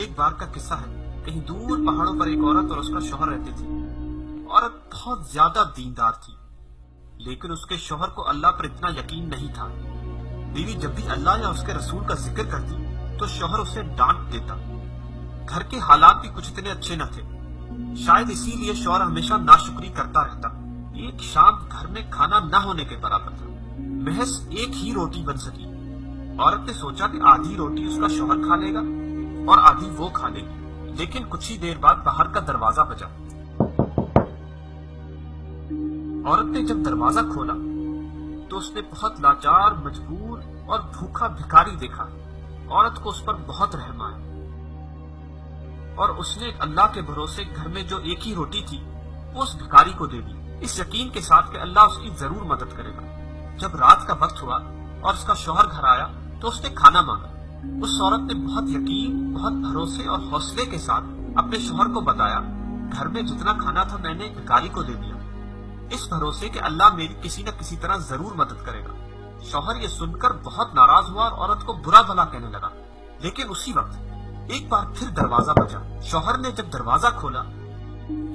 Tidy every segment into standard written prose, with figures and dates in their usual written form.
ایک بار کا قصہ ہے، کہیں دور پہاڑوں پر ایک عورت اور اس کا شوہر رہتے تھے۔ عورت بہت زیادہ دیندار تھی، لیکن اس کے شوہر کو اللہ پر اتنا یقین نہیں تھا۔ بیوی جب بھی اللہ یا اس کے رسول کا ذکر کرتی تو شوہر اسے ڈانٹ دیتا۔ گھر کے حالات بھی کچھ اتنے اچھے نہ تھے، شاید اسی لیے شوہر ہمیشہ ناشکری کرتا رہتا۔ ایک شام گھر میں کھانا نہ ہونے کے برابر تھا، محض ایک ہی روٹی بن سکی۔ عورت نے سوچا کہ آدھی روٹی اس کا شوہر کھا لے گا اور آدھی وہ کھا لے گی، لیکن کچھ ہی دیر بعد باہر کا دروازہ بجا۔ عورت نے جب دروازہ کھولا تو اس نے بہت لاچار، مجبور اور بھوکا بھکاری دیکھا۔ عورت کو اس پر بہت رحم آیا اور اس نے اللہ کے بھروسے گھر میں جو ایک ہی روٹی تھی وہ اس بھکاری کو دے دی، اس یقین کے ساتھ کہ اللہ اس کی ضرور مدد کرے گا۔ جب رات کا وقت ہوا اور اس کا شوہر گھر آیا تو اس نے کھانا مانگا۔ اس عورت نے بہت یقین، بہت بھروسے اور حوصلے کے ساتھ اپنے شوہر کو بتایا، گھر میں جتنا کھانا تھا میں نے ایک بھکاری کو دے دیا، اس بھروسے کہ اللہ میری کسی نہ کسی طرح ضرور مدد کرے گا۔ شوہر یہ سن کر بہت ناراض ہوا اور عورت کو برا بھلا کہنے لگا، لیکن اسی وقت ایک بار پھر دروازہ بجا۔ شوہر نے جب دروازہ کھولا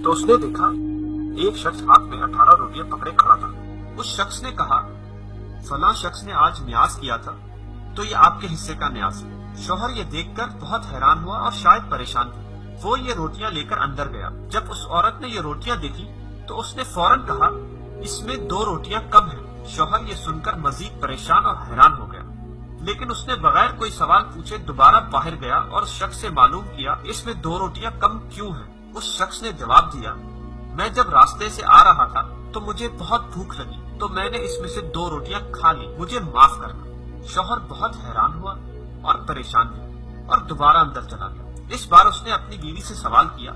تو اس نے دیکھا ایک شخص ہاتھ میں 18 روٹیاں پکڑے کھڑا تھا۔ اس شخص نے کہا، فلاں شخص نے آج نیاز کیا تھا تو یہ آپ کے حصے کا نیاز ہے۔ شوہر یہ دیکھ کر بہت حیران ہوا اور شاید پریشان تھا۔ وہ یہ روٹیاں لے کر اندر گیا۔ جب اس عورت نے یہ روٹیاں دیکھی تو اس نے فوراً کہا، اس میں 2 روٹیاں کم ہیں۔ شوہر یہ سن کر مزید پریشان اور حیران ہو گیا، لیکن اس نے بغیر کوئی سوال پوچھے دوبارہ باہر گیا اور اس شخص سے معلوم کیا اس میں 2 روٹیاں کم کیوں ہیں۔ اس شخص نے جواب دیا، میں جب راستے سے آ رہا تھا تو مجھے بہت بھوک لگی تو میں نے اس میں سے 2 روٹیاں کھا لی، مجھے معاف کرنا۔ شوہر بہت حیران ہوا اور پریشان ہوا اور دوبارہ اندر چلا گیا۔ اس بار اس نے اپنی بیوی سے سوال کیا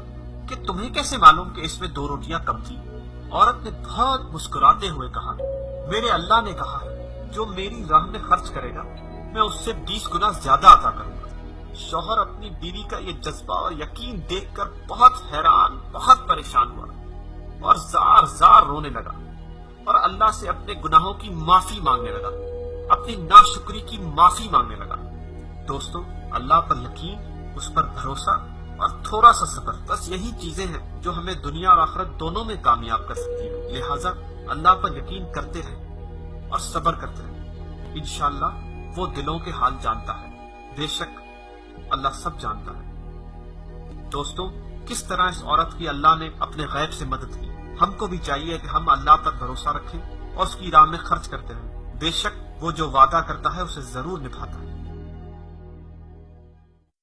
کہ تمہیں کیسے معلوم کہ اس میں 2 روٹیاں کم تھی؟ عورت نے بہت مسکراتے ہوئے کہا، میرے اللہ نے کہا ہے جو میری راہ میں خرچ کرے گا میں اس سے 20 گنا زیادہ عطا کروں گا۔ شوہر اپنی بیوی کا یہ جذبہ اور یقین دیکھ کر بہت حیران، بہت پریشان ہوا اور زار زار رونے لگا اور اللہ سے اپنے گناہوں کی معافی مانگنے لگا، اپنی ناشکری کی معافی مانگنے لگا۔ دوستو، اللہ پر یقین، اس پر بھروسہ اور تھوڑا سا صبر، بس یہی چیزیں ہیں جو ہمیں دنیا اور آخرت دونوں میں کامیاب کر سکتی ہیں۔ لہٰذا اللہ پر یقین کرتے رہیں اور صبر کرتے رہیں، انشاءاللہ وہ دلوں کے حال جانتا ہے، بے شک اللہ سب جانتا ہے۔ دوستو، کس طرح اس عورت کی اللہ نے اپنے غیب سے مدد کی، ہم کو بھی چاہیے کہ ہم اللہ پر بھروسہ رکھیں اور اس کی راہ میں خرچ کرتے رہیں، بے شک وہ جو وعدہ کرتا ہے اسے ضرور نبھاتا ہے۔